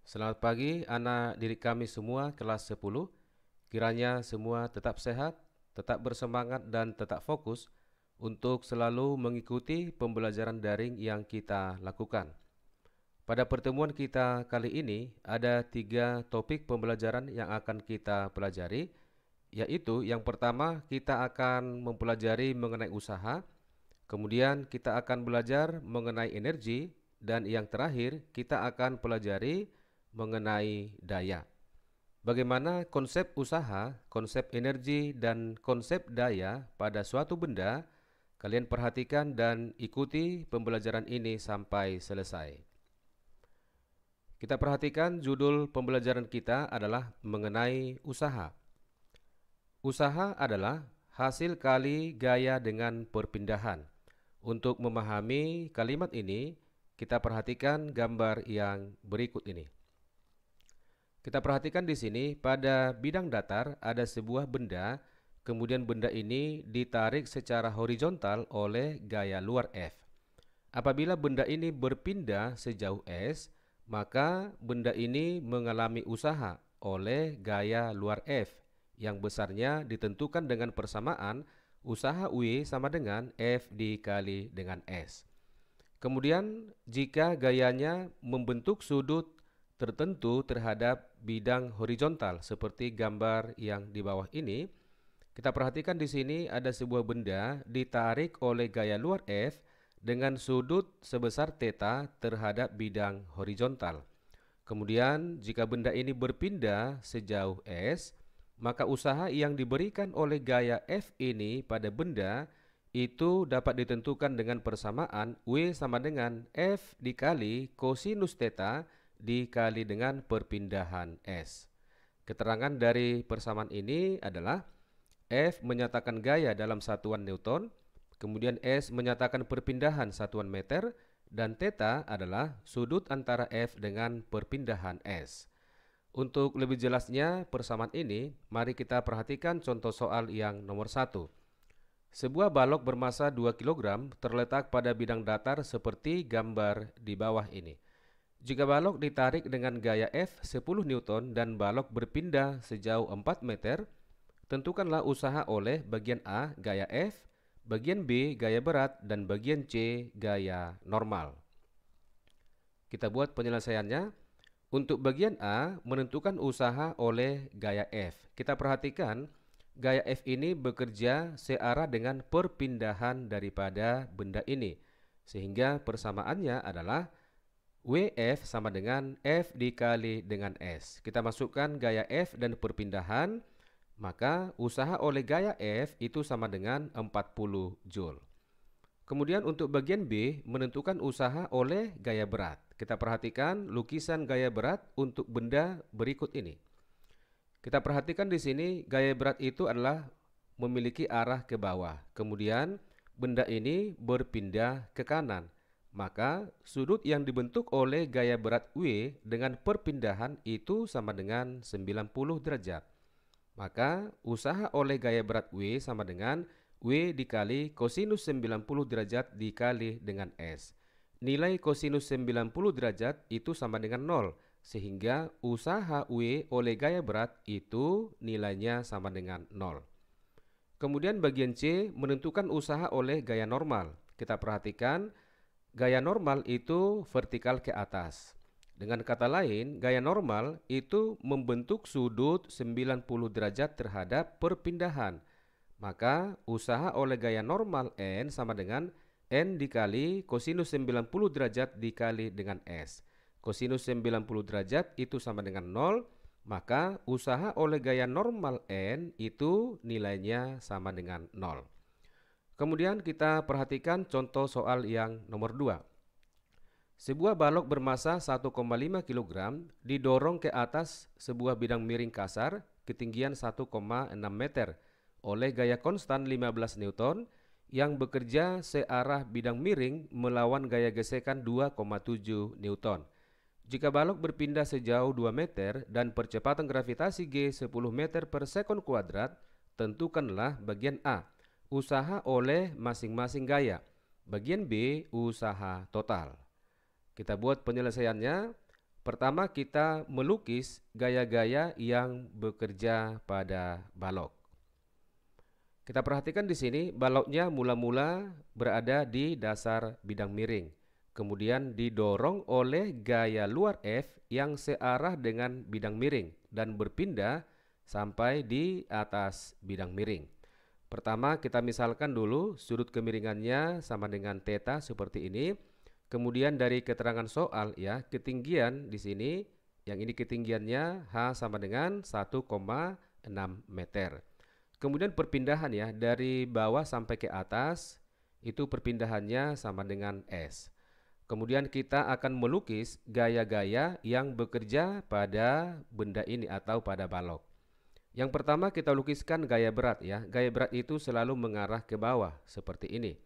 Selamat pagi anak didik kami semua kelas 10. Kiranya semua tetap sehat, tetap bersemangat dan tetap fokus untuk selalu mengikuti pembelajaran daring yang kita lakukan. Pada pertemuan kita kali ini ada 3 topik pembelajaran yang akan kita pelajari, yaitu yang pertama kita akan mempelajari mengenai usaha, kemudian kita akan belajar mengenai energi, dan yang terakhir kita akan pelajari mengenai daya. Bagaimana konsep usaha, konsep energi, dan konsep daya pada suatu benda, kalian perhatikan dan ikuti pembelajaran ini sampai selesai. Kita perhatikan judul pembelajaran kita adalah mengenai usaha. Usaha adalah hasil kali gaya dengan perpindahan. Untuk memahami kalimat ini, kita perhatikan gambar yang berikut ini. Kita perhatikan di sini pada bidang datar ada sebuah benda, kemudian benda ini ditarik secara horizontal oleh gaya luar F. Apabila benda ini berpindah sejauh S, maka benda ini mengalami usaha oleh gaya luar F yang besarnya ditentukan dengan persamaan usaha W sama dengan F dikali dengan S. Kemudian jika gayanya membentuk sudut tertentu terhadap bidang horizontal seperti gambar yang di bawah ini, kita perhatikan di sini ada sebuah benda ditarik oleh gaya luar F dengan sudut sebesar theta terhadap bidang horizontal. Kemudian jika benda ini berpindah sejauh S, maka usaha yang diberikan oleh gaya F ini pada benda itu dapat ditentukan dengan persamaan W sama dengan F dikali kosinus theta dikali dengan perpindahan S. Keterangan dari persamaan ini adalah F menyatakan gaya dalam satuan Newton, kemudian S menyatakan perpindahan satuan meter, dan theta adalah sudut antara F dengan perpindahan S. Untuk lebih jelasnya persamaan ini, mari kita perhatikan contoh soal yang nomor 1. Sebuah balok bermasa 2 kg terletak pada bidang datar seperti gambar di bawah ini. Jika balok ditarik dengan gaya F 10 Newton dan balok berpindah sejauh 4 meter, tentukanlah usaha oleh bagian A gaya F, bagian B gaya berat, dan bagian C gaya normal. Kita buat penyelesaiannya. Untuk bagian A, menentukan usaha oleh gaya F. Kita perhatikan gaya F ini bekerja searah dengan perpindahan daripada benda ini, sehingga persamaannya adalah WF sama dengan F dikali dengan S. Kita masukkan gaya F dan perpindahan, maka usaha oleh gaya F itu sama dengan 40 Joule. Kemudian untuk bagian B, menentukan usaha oleh gaya berat. Kita perhatikan lukisan gaya berat untuk benda berikut ini. Kita perhatikan di sini gaya berat itu adalah memiliki arah ke bawah. Kemudian benda ini berpindah ke kanan. Maka sudut yang dibentuk oleh gaya berat W dengan perpindahan itu sama dengan 90 derajat. Maka usaha oleh gaya berat W sama dengan W dikali kosinus 90 derajat dikali dengan S. Nilai kosinus 90 derajat itu sama dengan 0, sehingga usaha W oleh gaya berat itu nilainya sama dengan 0. Kemudian bagian C menentukan usaha oleh gaya normal. Kita perhatikan gaya normal itu vertikal ke atas. Dengan kata lain, gaya normal itu membentuk sudut 90 derajat terhadap perpindahan. Maka usaha oleh gaya normal N sama dengan N dikali kosinus 90 derajat dikali dengan S. Kosinus 90 derajat itu sama dengan 0, maka usaha oleh gaya normal N itu nilainya sama dengan 0. Kemudian kita perhatikan contoh soal yang nomor 2. Sebuah balok bermasa 1,5 kg didorong ke atas sebuah bidang miring kasar ketinggian 1,6 meter oleh gaya konstan 15 Newton yang bekerja searah bidang miring melawan gaya gesekan 2,7 Newton. Jika balok berpindah sejauh 2 meter dan percepatan gravitasi G 10 meter per sekon kuadrat, tentukanlah bagian A, usaha oleh masing-masing gaya. Bagian B, usaha total. Kita buat penyelesaiannya. Pertama, kita melukis gaya-gaya yang bekerja pada balok. Kita perhatikan di sini, baloknya mula-mula berada di dasar bidang miring, kemudian didorong oleh gaya luar F yang searah dengan bidang miring dan berpindah sampai di atas bidang miring. Pertama, kita misalkan dulu sudut kemiringannya sama dengan theta seperti ini. Kemudian dari keterangan soal ya, ketinggian di sini, yang ini ketinggiannya H sama dengan 1,6 meter. Kemudian perpindahan ya, dari bawah sampai ke atas, itu perpindahannya sama dengan S. Kemudian kita akan melukis gaya-gaya yang bekerja pada benda ini atau pada balok. Yang pertama kita lukiskan gaya berat ya. Gaya berat itu selalu mengarah ke bawah seperti ini.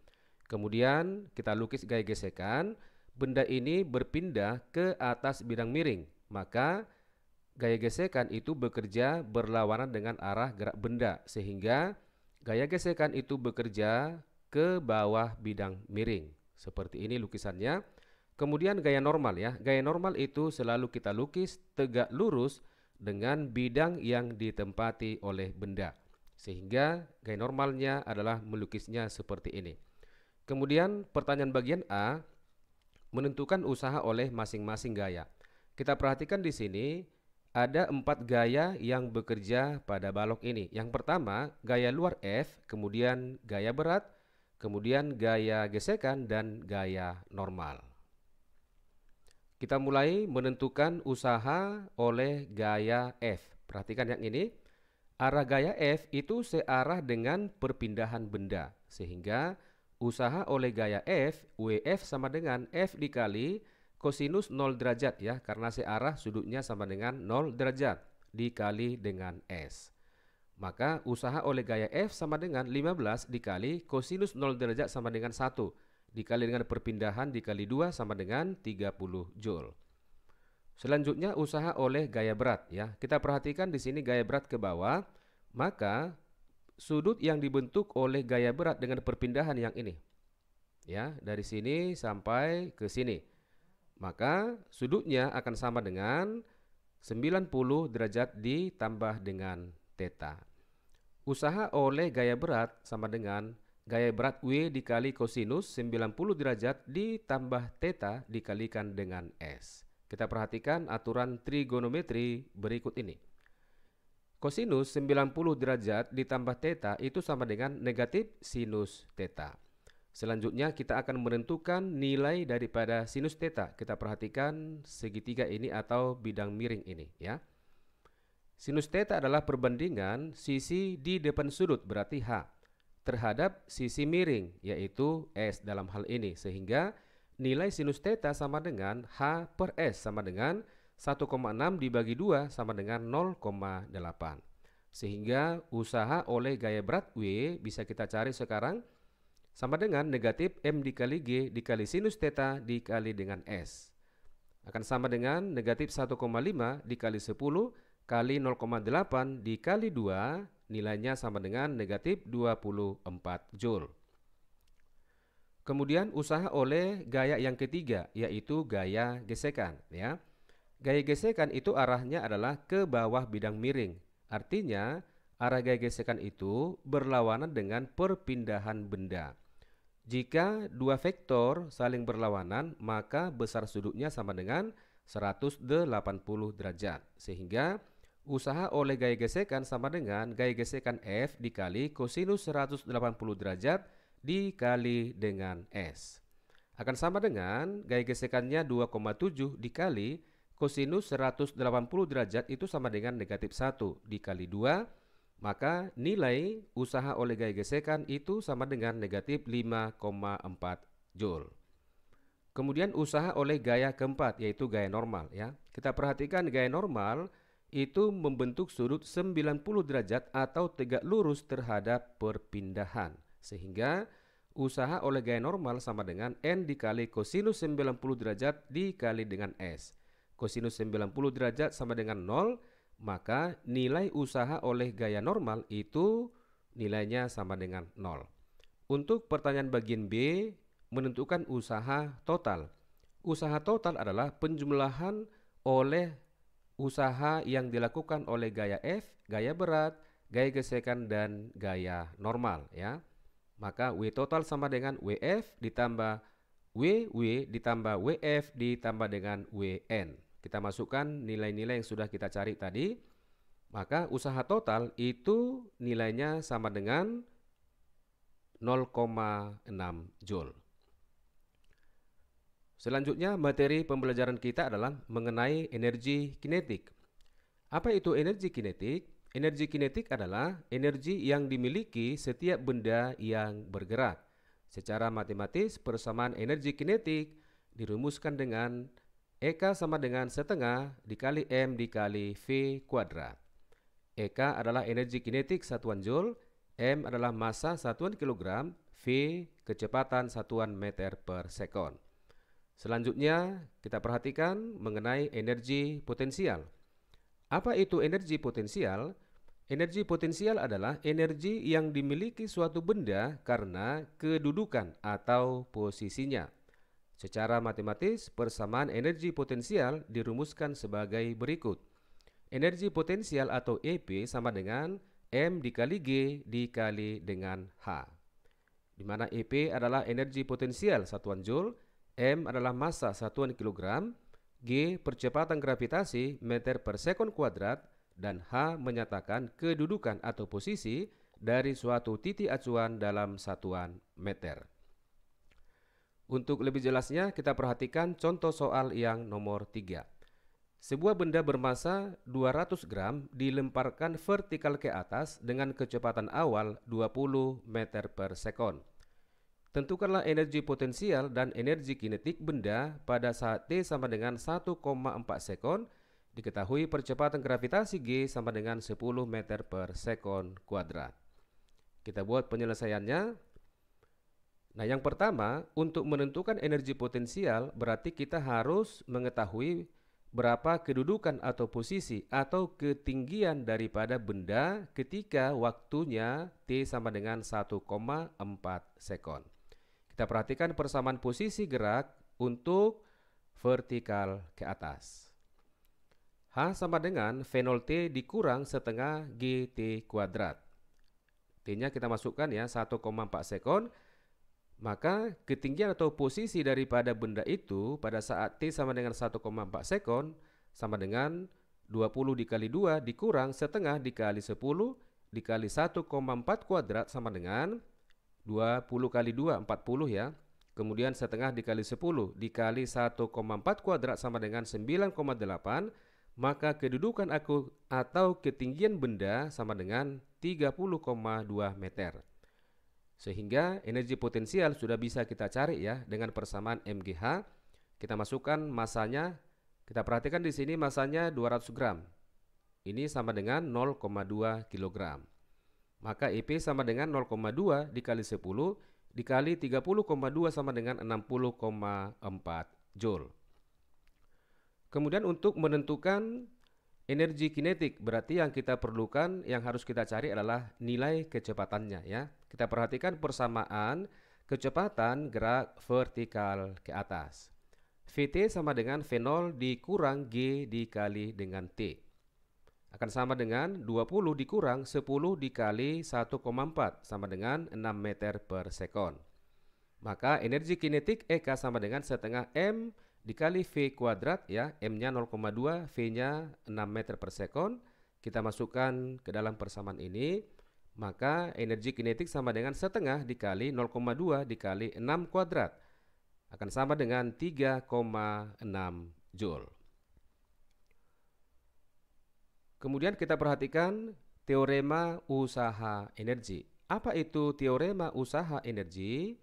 Kemudian kita lukis gaya gesekan, benda ini berpindah ke atas bidang miring. Maka gaya gesekan itu bekerja berlawanan dengan arah gerak benda, sehingga gaya gesekan itu bekerja ke bawah bidang miring. Seperti ini lukisannya. Kemudian gaya normal ya. Gaya normal itu selalu kita lukis tegak lurus dengan bidang yang ditempati oleh benda. Sehingga gaya normalnya adalah melukisnya seperti ini. Kemudian pertanyaan bagian A, menentukan usaha oleh masing-masing gaya. Kita perhatikan di sini ada 4 gaya yang bekerja pada balok ini. Yang pertama gaya luar F, kemudian gaya berat, kemudian gaya gesekan dan gaya normal. Kita mulai menentukan usaha oleh gaya F. Perhatikan yang ini. Arah gaya F itu searah dengan perpindahan benda. Sehingga usaha oleh gaya F, WF sama dengan F dikali kosinus 0 derajat ya. Karena searah sudutnya sama dengan 0 derajat dikali dengan S. Maka usaha oleh gaya F sama dengan 15 dikali kosinus 0 derajat sama dengan 1. Dikali dengan perpindahan dikali 2 sama dengan 30 Joule. Selanjutnya usaha oleh gaya berat ya. Kita perhatikan di sini gaya berat ke bawah, maka sudut yang dibentuk oleh gaya berat dengan perpindahan yang ini. Ya, dari sini sampai ke sini. Maka sudutnya akan sama dengan 90 derajat ditambah dengan theta. Usaha oleh gaya berat sama dengan gaya berat W dikali kosinus 90 derajat ditambah theta dikalikan dengan S. Kita perhatikan aturan trigonometri berikut ini. Kosinus 90 derajat ditambah theta itu sama dengan negatif sinus theta. Selanjutnya kita akan menentukan nilai daripada sinus theta. Kita perhatikan segitiga ini atau bidang miring ini ya. Sinus theta adalah perbandingan sisi di depan sudut berarti H terhadap sisi miring yaitu S dalam hal ini, sehingga nilai sinus theta sama dengan H per S sama dengan 1,6 dibagi 2 sama dengan 0,8. Sehingga usaha oleh gaya berat W bisa kita cari sekarang sama dengan negatif M dikali G dikali sinus theta dikali dengan S. Akan sama dengan negatif 1,5 dikali 10 kali 0,8 dikali 2, nilainya sama dengan negatif 24 Joule. Kemudian usaha oleh gaya yang ketiga yaitu gaya gesekan ya. Gaya gesekan itu arahnya adalah ke bawah bidang miring. Artinya arah gaya gesekan itu berlawanan dengan perpindahan benda. Jika dua vektor saling berlawanan, maka besar sudutnya sama dengan 180 derajat. Sehingga usaha oleh gaya gesekan sama dengan gaya gesekan F dikali kosinus 180 derajat dikali dengan S. Akan sama dengan gaya gesekannya 2,7 dikali kosinus 180 derajat itu sama dengan negatif 1 dikali 2. Maka nilai usaha oleh gaya gesekan itu sama dengan negatif 5,4 Joule. Kemudian usaha oleh gaya keempat yaitu gaya normal ya. Kita perhatikan gaya normal itu membentuk sudut 90 derajat atau tegak lurus terhadap perpindahan. Sehingga usaha oleh gaya normal sama dengan N dikali kosinus 90 derajat dikali dengan S. Kosinus 90 derajat sama dengan 0, maka nilai usaha oleh gaya normal itu nilainya sama dengan 0. Untuk pertanyaan bagian B, menentukan usaha total. Usaha total adalah penjumlahan oleh usaha yang dilakukan oleh gaya F, gaya berat, gaya gesekan, dan gaya normal ya. Maka W total sama dengan WF ditambah WW ditambah WF ditambah dengan WN. Kita masukkan nilai-nilai yang sudah kita cari tadi. Maka usaha total itu nilainya sama dengan 0,6 Joule. Selanjutnya materi pembelajaran kita adalah mengenai energi kinetik. Apa itu energi kinetik? Energi kinetik adalah energi yang dimiliki setiap benda yang bergerak. Secara matematis, persamaan energi kinetik dirumuskan dengan EK sama dengan setengah dikali M dikali V kuadrat. EK adalah energi kinetik satuan Joule, M adalah massa satuan kilogram, V kecepatan satuan meter per sekon. Selanjutnya kita perhatikan mengenai energi potensial. Apa itu energi potensial? Energi potensial adalah energi yang dimiliki suatu benda karena kedudukan atau posisinya. Secara matematis, persamaan energi potensial dirumuskan sebagai berikut. Energi potensial atau EP sama dengan M dikali G dikali dengan H. Di mana EP adalah energi potensial satuan Joule, M adalah massa satuan kilogram, G percepatan gravitasi meter per sekon kuadrat, dan H menyatakan kedudukan atau posisi dari suatu titik acuan dalam satuan meter. Untuk lebih jelasnya kita perhatikan contoh soal yang nomor 3. Sebuah benda bermassa 200 gram dilemparkan vertikal ke atas dengan kecepatan awal 20 meter per sekon. Tentukanlah energi potensial dan energi kinetik benda pada saat T sama dengan 1,4 sekon. Diketahui percepatan gravitasi G sama dengan 10 meter per sekon kuadrat. Kita buat penyelesaiannya. Nah, yang pertama, untuk menentukan energi potensial berarti kita harus mengetahui berapa kedudukan atau posisi atau ketinggian daripada benda ketika waktunya T sama dengan 1,4 sekon. Kita perhatikan persamaan posisi gerak untuk vertikal ke atas. H sama dengan V0T dikurang setengah GT kuadrat. T-nya kita masukkan ya 1,4 sekon. Maka ketinggian atau posisi daripada benda itu pada saat T sama dengan 1,4 sekon sama dengan 20 dikali 2 dikurang setengah dikali 10 dikali 1,4 kuadrat sama dengan 20 kali 2, 40 ya. Kemudian setengah dikali 10 dikali 1,4 kuadrat sama dengan 9,8. Maka kedudukan aku atau ketinggian benda sama dengan 30,2 meter. Sehingga energi potensial sudah bisa kita cari ya dengan persamaan MGH. Kita masukkan masanya. Kita perhatikan di sini masanya 200 gram. Ini sama dengan 0,2 kilogram. Maka EP sama dengan 0,2 dikali 10 dikali 30,2 sama dengan 60,4 Joule. Kemudian untuk menentukan energi kinetik berarti yang kita perlukan, yang harus kita cari adalah nilai kecepatannya ya. Kita perhatikan persamaan kecepatan gerak vertikal ke atas. VT sama dengan V0 dikurang G dikali dengan T. Akan sama dengan 20 dikurang 10 dikali 1,4 sama dengan 6 meter per sekon. Maka energi kinetik EK sama dengan setengah M dikali V kuadrat ya. M-nya 0,2, V-nya 6 meter per sekon. Kita masukkan ke dalam persamaan ini. Maka energi kinetik sama dengan setengah dikali 0,2 dikali 6 kuadrat. Akan sama dengan 3,6 Joule. Kemudian kita perhatikan teorema usaha energi. Apa itu teorema usaha energi?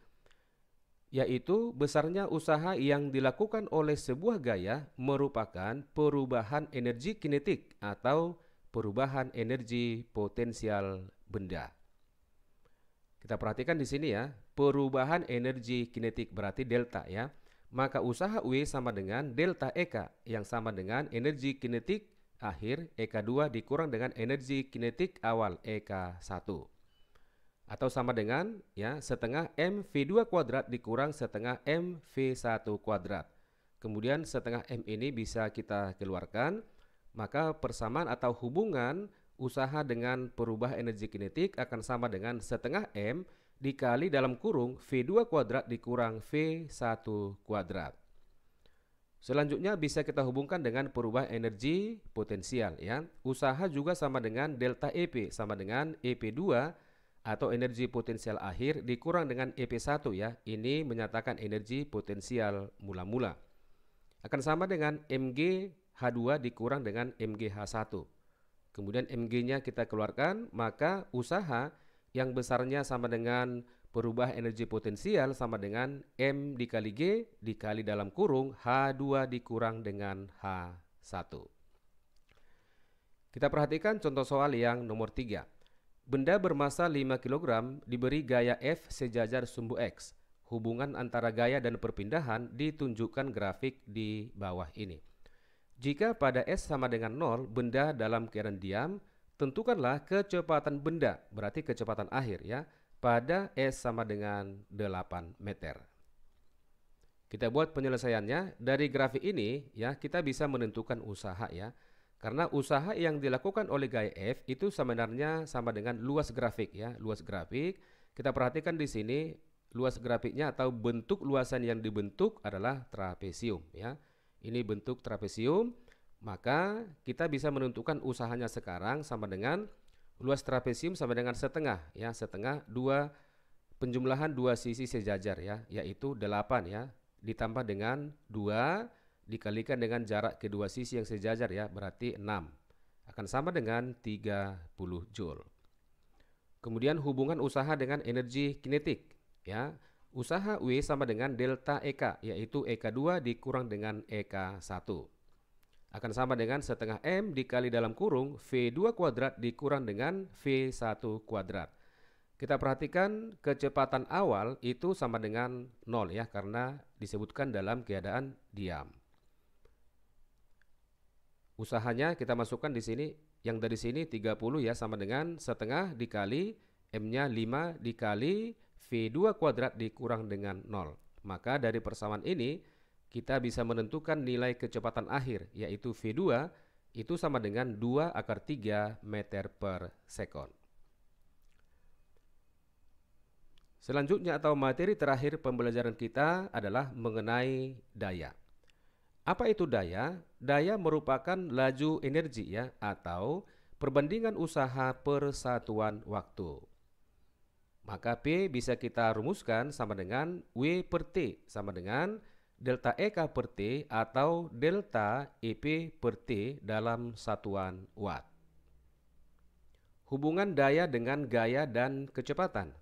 Yaitu besarnya usaha yang dilakukan oleh sebuah gaya merupakan perubahan energi kinetik atau perubahan energi potensial benda. Kita perhatikan di sini ya, perubahan energi kinetik berarti delta ya. Maka usaha W sama dengan delta EK yang sama dengan energi kinetik akhir EK2 dikurang dengan energi kinetik awal EK1. Atau sama dengan ya setengah MV2 kuadrat dikurang setengah MV1 kuadrat. kemudian setengah M ini bisa kita keluarkan, maka persamaan atau hubungan usaha dengan perubahan energi kinetik akan sama dengan setengah M dikali dalam kurung V2 kuadrat dikurang V1 kuadrat. Selanjutnya bisa kita hubungkan dengan perubahan energi potensial ya. Usaha juga sama dengan delta EP sama dengan EP2 atau energi potensial akhir dikurang dengan EP1 ya. Ini menyatakan energi potensial mula-mula. Akan sama dengan Mg H2 dikurang dengan Mg H1. Kemudian Mg-nya kita keluarkan, maka usaha yang besarnya sama dengan perubahan energi potensial sama dengan M dikali G dikali dalam kurung H2 dikurang dengan H1. Kita perhatikan contoh soal yang nomor 3. Benda bermasa 5 kg diberi gaya F sejajar sumbu X. Hubungan antara gaya dan perpindahan ditunjukkan grafik di bawah ini. Jika pada S sama dengan 0, benda dalam keadaan diam, tentukanlah kecepatan benda, berarti kecepatan akhir ya, pada S sama dengan 8 meter. Kita buat penyelesaiannya. Dari grafik ini ya, kita bisa menentukan usaha ya. Karena usaha yang dilakukan oleh gaya F itu sebenarnya sama dengan luas grafik ya. Luas grafik, kita perhatikan di sini luas grafiknya atau bentuk luasan yang dibentuk adalah trapesium ya. Ini bentuk trapesium, maka kita bisa menentukan usahanya sekarang sama dengan luas trapesium sama dengan setengah ya, setengah penjumlahan dua sisi sejajar ya, yaitu 8 ya, ditambah dengan 2 dikalikan dengan jarak kedua sisi yang sejajar ya, berarti 6. Akan sama dengan 30 Joule. Kemudian hubungan usaha dengan energi kinetik ya. Usaha W sama dengan delta EK, yaitu EK2 dikurang dengan EK1. Akan sama dengan setengah M dikali dalam kurung V2 kuadrat dikurang dengan V1 kuadrat. Kita perhatikan kecepatan awal itu sama dengan 0 ya, karena disebutkan dalam keadaan diam. Usahanya kita masukkan di sini, yang dari sini 30 ya, sama dengan setengah dikali M-nya 5 dikali V2 kuadrat dikurang dengan 0. Maka dari persamaan ini kita bisa menentukan nilai kecepatan akhir, yaitu V2 itu sama dengan 2/3 meter per sekon. Selanjutnya atau materi terakhir pembelajaran kita adalah mengenai daya. Apa itu daya? Daya merupakan laju energi ya, atau perbandingan usaha per satuan waktu. Maka P bisa kita rumuskan sama dengan W per T sama dengan delta EK per T atau delta EP per T dalam satuan watt. Hubungan daya dengan gaya dan kecepatan.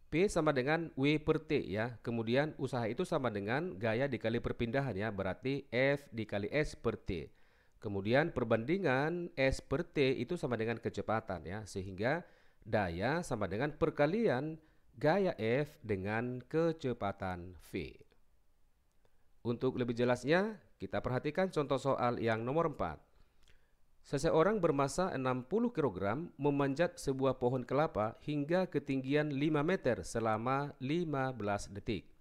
P sama dengan W per T ya. Kemudian usaha itu sama dengan gaya dikali perpindahan ya, berarti F dikali S per T. Kemudian perbandingan S per T itu sama dengan kecepatan ya, sehingga daya sama dengan perkalian gaya F dengan kecepatan V. Untuk lebih jelasnya, kita perhatikan contoh soal yang nomor 4. Seseorang bermasa 60 kg memanjat sebuah pohon kelapa hingga ketinggian 5 meter selama 15 detik.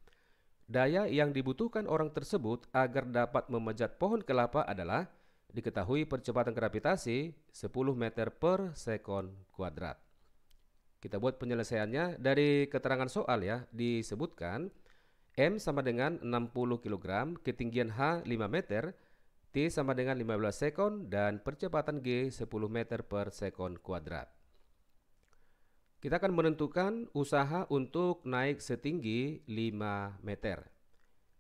Daya yang dibutuhkan orang tersebut agar dapat memanjat pohon kelapa adalah diketahui percepatan gravitasi 10 meter per sekon kuadrat. Kita buat penyelesaiannya. Dari keterangan soal ya, disebutkan M sama dengan 60 kg, ketinggian H 5 meter, T sama dengan 15 sekon, dan percepatan G 10 meter per sekon kuadrat. Kita akan menentukan usaha untuk naik setinggi 5 meter.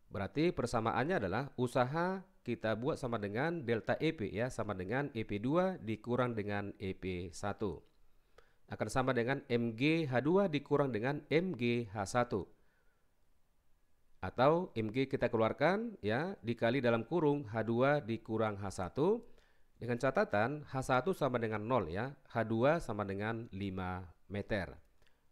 Berarti persamaannya adalah usaha kita buat sama dengan delta EP ya, sama dengan EP2 dikurang dengan EP1. Akan sama dengan Mg H2 dikurang dengan Mg H1. Atau Mg kita keluarkan ya, dikali dalam kurung H2 dikurang H1, dengan catatan H1 sama dengan 0 ya, H2 sama dengan 5 meter.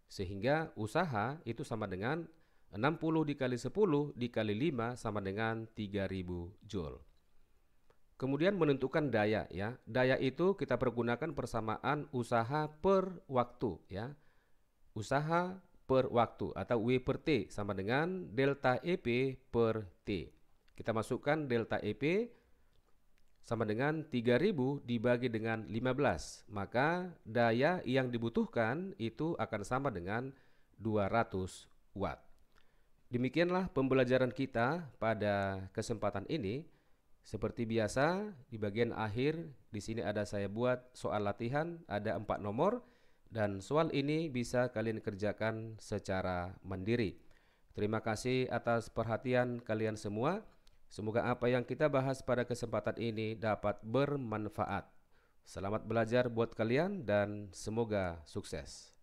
Sehingga usaha itu sama dengan 60 dikali 10 dikali 5 sama dengan 3000 Joule. Kemudian menentukan daya ya. Daya itu kita pergunakan persamaan usaha per waktu ya. Usaha per waktu atau W per T sama dengan delta EP per T. Kita masukkan delta EP sama dengan 3000 dibagi dengan 15. Maka daya yang dibutuhkan itu akan sama dengan 200 watt. Demikianlah pembelajaran kita pada kesempatan ini. Seperti biasa, di bagian akhir di sini ada saya buat soal latihan, ada 4 nomor, dan soal ini bisa kalian kerjakan secara mandiri. Terima kasih atas perhatian kalian semua. Semoga apa yang kita bahas pada kesempatan ini dapat bermanfaat. Selamat belajar buat kalian dan semoga sukses.